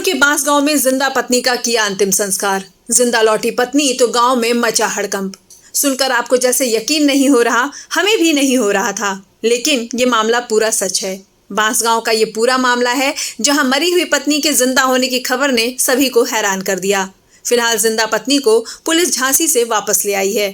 के बांसगांव में जिंदा पत्नी का किया अंतिम संस्कार। जिंदा लौटी पत्नी तो गांव में मचा हड़कंप। सुनकर आपको जैसे यकीन नहीं हो रहा, हमें भी नहीं हो रहा था, लेकिन ये मामला पूरा सच है। बांसगांव का ये पूरा मामला है, जहां मरी हुई पत्नी के जिंदा होने की खबर ने सभी को हैरान कर दिया। फिलहाल जिंदा पत्नी को पुलिस झांसी से वापस ले आई है।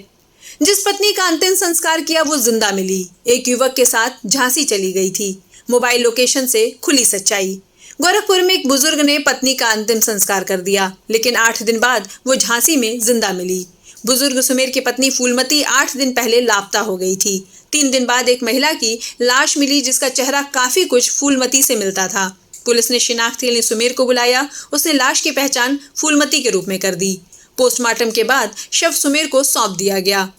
जिस पत्नी का अंतिम संस्कार किया वो जिंदा मिली, एक युवक के साथ झांसी चली गई थी। मोबाइल लोकेशन से खुली सच्चाई। गोरखपुर में एक बुजुर्ग ने पत्नी का अंतिम संस्कार कर दिया, लेकिन 8 दिन बाद वो झांसी में जिंदा मिली। बुजुर्ग सुमेर की पत्नी फूलमती 8 दिन पहले लापता हो गई थी। 3 दिन बाद एक महिला की लाश मिली, जिसका चेहरा काफी कुछ फूलमती से मिलता था। पुलिस ने शिनाख्त के लिए सुमेर को बुलाया। उसने लाश की पहचान फूलमती के रूप में कर दी। पोस्टमार्टम के बाद शव सुमेर को सौंप दिया गया।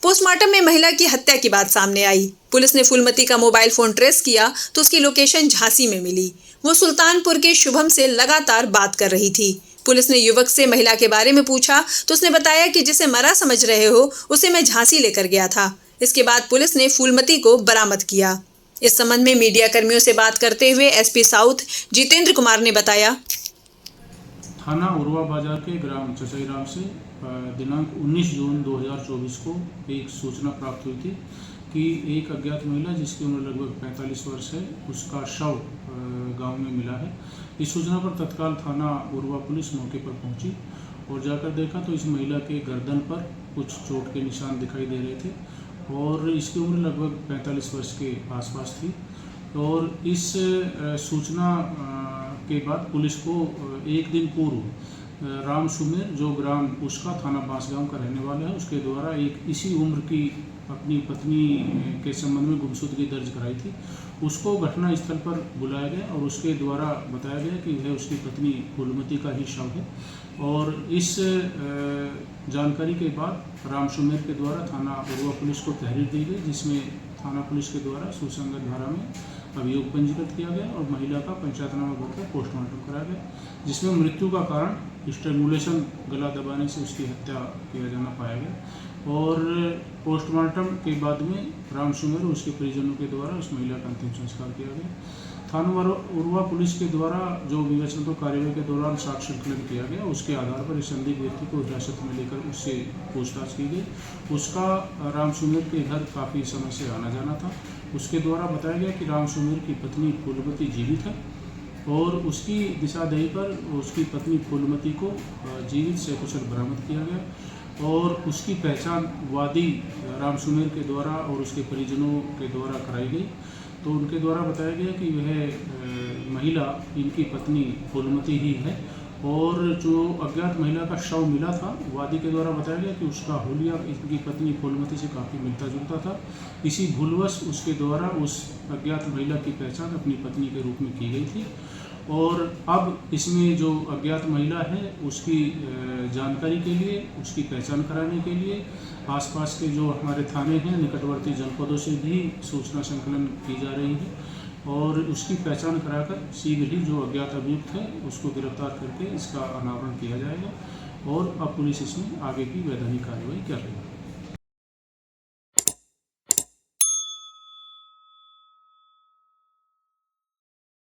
पोस्टमार्टम में महिला की हत्या की बात सामने आई। पुलिस ने फूलमती का मोबाइल फोन ट्रेस किया तो उसकी लोकेशन झांसी में मिली। वो सुल्तानपुर के शुभम से लगातार बात कर रही थी। पुलिस ने युवक से महिला के बारे में पूछा तो उसने बताया कि जिसे मरा समझ रहे हो उसे मैं झांसी लेकर गया था। इसके बाद पुलिस ने फूलमती को बरामद किया। इस संबंध में मीडिया कर्मियों से बात करते हुए एसपी साउथ जितेंद्र कुमार ने बताया, थाना उरवा बाजार के ग्राम चचईराम से दिनांक 19 जून 2024 को एक सूचना प्राप्त हुई थी कि एक अज्ञात महिला जिसकी उम्र लगभग 45 वर्ष है, उसका शव गांव में मिला है। इस सूचना पर तत्काल थाना उरवा पुलिस मौके पर पहुंची और जाकर देखा तो इस महिला के गर्दन पर कुछ चोट के निशान दिखाई दे रहे थे और इसकी उम्र लगभग 45 वर्ष के आसपास थी। और इस सूचना के बाद पुलिस को एक दिन पूर्व राम सुमेर, जो ग्राम उसका थाना बांसगांव का रहने वाला है, उसके द्वारा एक इसी उम्र की अपनी पत्नी के संबंध में गुमशुदगी दर्ज कराई थी। उसको घटना स्थल पर बुलाया गया और उसके द्वारा बताया गया कि यह उसकी पत्नी फूलमती का ही शव है। और इस जानकारी के बाद राम सुमेर के द्वारा थाना उरवा पुलिस को तहरीर दी गई, जिसमें थाना पुलिस के द्वारा सुसंगत धारा में अभियोग पंजीकृत किया गया और महिला का पंचायतनामा भरकर पोस्टमार्टम कराया गया, जिसमें मृत्यु का कारण स्ट्रेंगुलेशन, गला दबाने से उसकी हत्या किया जाना पाया गया। और पोस्टमार्टम के बाद में राम सुमेर और उसके परिजनों के द्वारा उस महिला का अंतिम संस्कार किया गया। थाना उरवा पुलिस के द्वारा जो विवेचनात्मक कार्यवाही के दौरान साक्ष्य संकलन किया गया, उसके आधार पर इस संदिग्ध व्यक्ति को हिरासत में लेकर उससे पूछताछ की गई। उसका राम सुमेर के घर काफ़ी समय से आना जाना था। उसके द्वारा बताया गया कि राम सुमेर की पत्नी फूलमती जीवित है और उसकी दिशादही पर उसकी पत्नी फूलमती को जीवित सकुशल बरामद किया गया और उसकी पहचान वादी राम सुमेर के द्वारा और उसके परिजनों के द्वारा कराई गई। तो उनके द्वारा बताया गया कि वह महिला इनकी पत्नी फूलमती ही है और जो अज्ञात महिला का शव मिला था, वादी के द्वारा बताया गया कि उसका हुलिया इनकी पत्नी फूलमती से काफ़ी मिलता जुलता था। इसी भूलवश उसके द्वारा उस अज्ञात महिला की पहचान अपनी पत्नी के रूप में की गई थी। और अब इसमें जो अज्ञात महिला है उसकी जानकारी के लिए, उसकी पहचान कराने के लिए आसपास के जो हमारे थाने हैं, निकटवर्ती जनपदों से भी सूचना संकलन की जा रही है और उसकी पहचान कराकर शीघ्र ही जो अज्ञात अभियुक्त है उसको गिरफ्तार करके इसका अनावरण किया जाएगा और अब पुलिस इसमें आगे की वैधानिक कार्रवाई कर रही है।